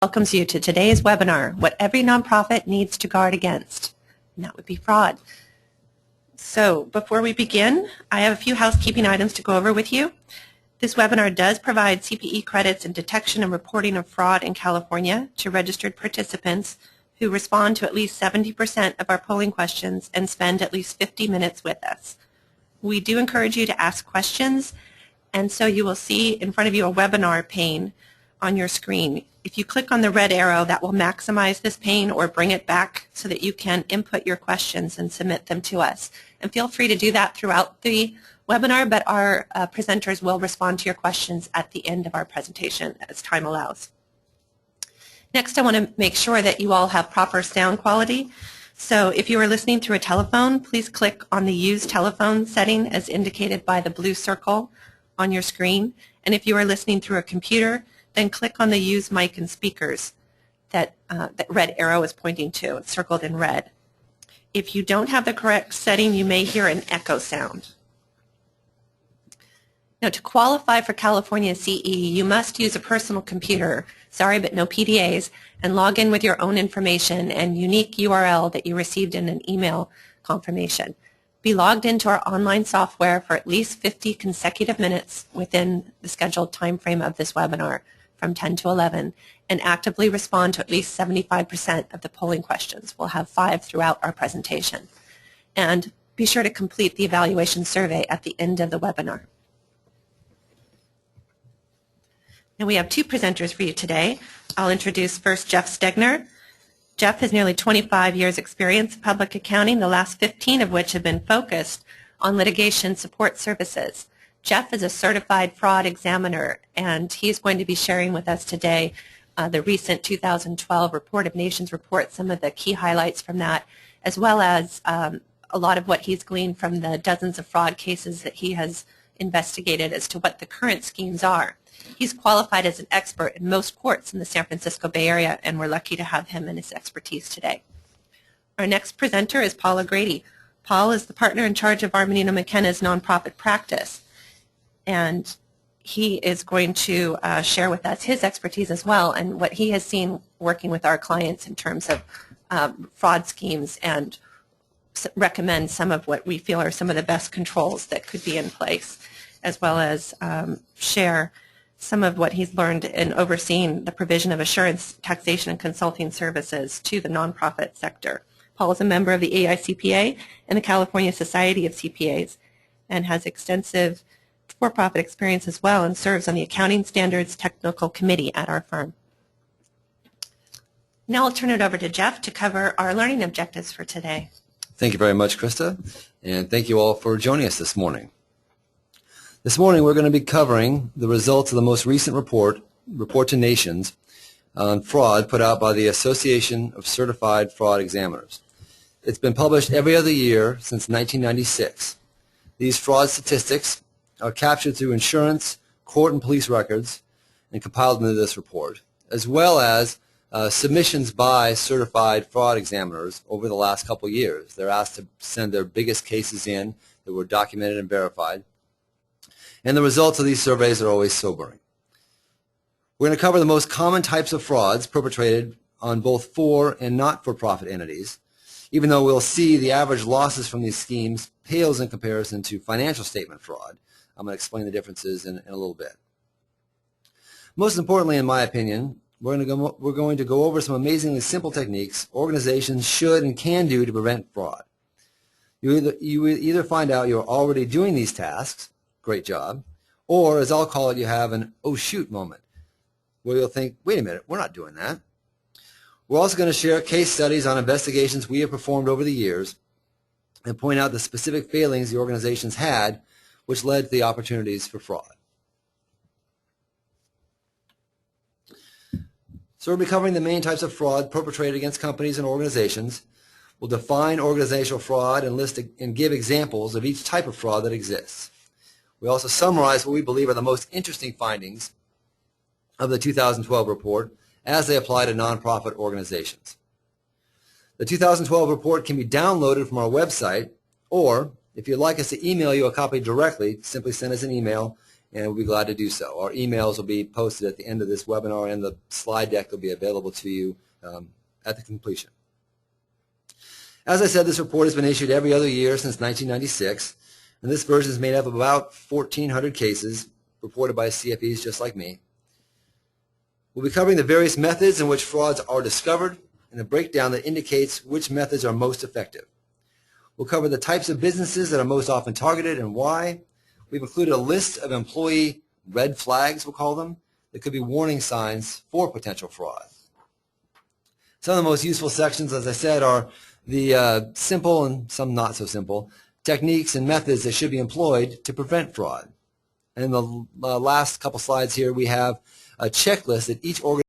welcomes you to today's webinar, What Every Nonprofit Needs to Guard Against, and that would be fraud. So before we begin, I have a few housekeeping items to go over with you. This webinar does provide CPE credits in detection and reporting of fraud in California to registered participants who respond to at least 70% of our polling questions and spend at least 50 minutes with us. We do encourage you to ask questions, and so you will see in front of you a webinar pane on your screen. If you click on the red arrow, that will maximize this pane or bring it back so that you can input your questions and submit them to us. And feel free to do that throughout the webinar, but our presenters will respond to your questions at the end of our presentation as time allows. Next, I want to make sure that you all have proper sound quality. So if you are listening through a telephone, please click on the Use Telephone setting as indicated by the blue circle on your screen. And if you are listening through a computer, then click on the Use Mic and Speakers that red arrow is pointing to. It's circled in red. If you don't have the correct setting, you may hear an echo sound. Now, to qualify for California CE, you must use a personal computer, sorry, but no PDAs, and log in with your own information and unique URL that you received in an email confirmation. Be logged into our online software for at least 50 consecutive minutes within the scheduled time frame of this webinar from 10 to 11, and actively respond to at least 75% of the polling questions. We'll have 5 throughout our presentation. And be sure to complete the evaluation survey at the end of the webinar. Now we have 2 presenters for you today. I'll introduce first Jeff Stegner. Jeff has nearly 25 years experience in public accounting, the last 15 of which have been focused on litigation support services. Jeff is a certified fraud examiner, and he's going to be sharing with us today the recent 2012 Report of Nations report, some of the key highlights from that, as well as a lot of what he's gleaned from the dozens of fraud cases that he has investigated as to what the current schemes are. He's qualified as an expert in most courts in the San Francisco Bay Area, and we're lucky to have him and his expertise today. Our next presenter is Paul O'Grady. Paul is the partner in charge of Armanino McKenna's nonprofit practice, and he is going to share with us his expertise as well and what he has seen working with our clients in terms of fraud schemes, and recommend some of what we feel are some of the best controls that could be in place, as well as share some of what he's learned in overseeing the provision of assurance, taxation, and consulting services to the nonprofit sector. Paul is a member of the AICPA and the California Society of CPAs, and has extensive for-profit experience as well, and serves on the Accounting Standards Technical Committee at our firm. Now I'll turn it over to Jeff to cover our learning objectives for today. Thank you very much, Krista, and thank you all for joining us this morning. This morning we're going to be covering the results of the most recent report to Nations on fraud put out by the Association of Certified Fraud Examiners. It's been published every other year since 1996. These fraud statistics are captured through insurance, court, and police records and compiled into this report, as well as submissions by certified fraud examiners over the last couple years. They're asked to send their biggest cases in that were documented and verified. And the results of these surveys are always sobering. We're going to cover the most common types of frauds perpetrated on both for and not-for-profit entities, even though we'll see the average losses from these schemes pales in comparison to financial statement fraud. I'm going to explain the differences in a little bit. Most importantly, in my opinion, we're going to go over some amazingly simple techniques organizations should and can do to prevent fraud. You either find out you're already doing these tasks, great job, or as I'll call it, you have an oh shoot moment where you'll think, wait a minute, we're not doing that. We're also going to share case studies on investigations we have performed over the years and point out the specific failings the organizations had which led to the opportunities for fraud. So we'll be covering the main types of fraud perpetrated against companies and organizations. We'll define organizational fraud and list and give examples of each type of fraud that exists. We also summarize what we believe are the most interesting findings of the 2012 report as they apply to nonprofit organizations. The 2012 report can be downloaded from our website, or if you'd like us to email you a copy directly, simply send us an email and we'll be glad to do so. Our emails will be posted at the end of this webinar, and the slide deck will be available to you at the completion. As I said, this report has been issued every other year since 1996, and this version is made up of about 1,400 cases reported by CFEs just like me. We'll be covering the various methods in which frauds are discovered and a breakdown that indicates which methods are most effective. We'll cover the types of businesses that are most often targeted and why. We've included a list of employee red flags, we'll call them, that could be warning signs for potential fraud. Some of the most useful sections, as I said, are the simple and some not so simple techniques and methods that should be employed to prevent fraud. And in the last couple slides here, we have a checklist that each organization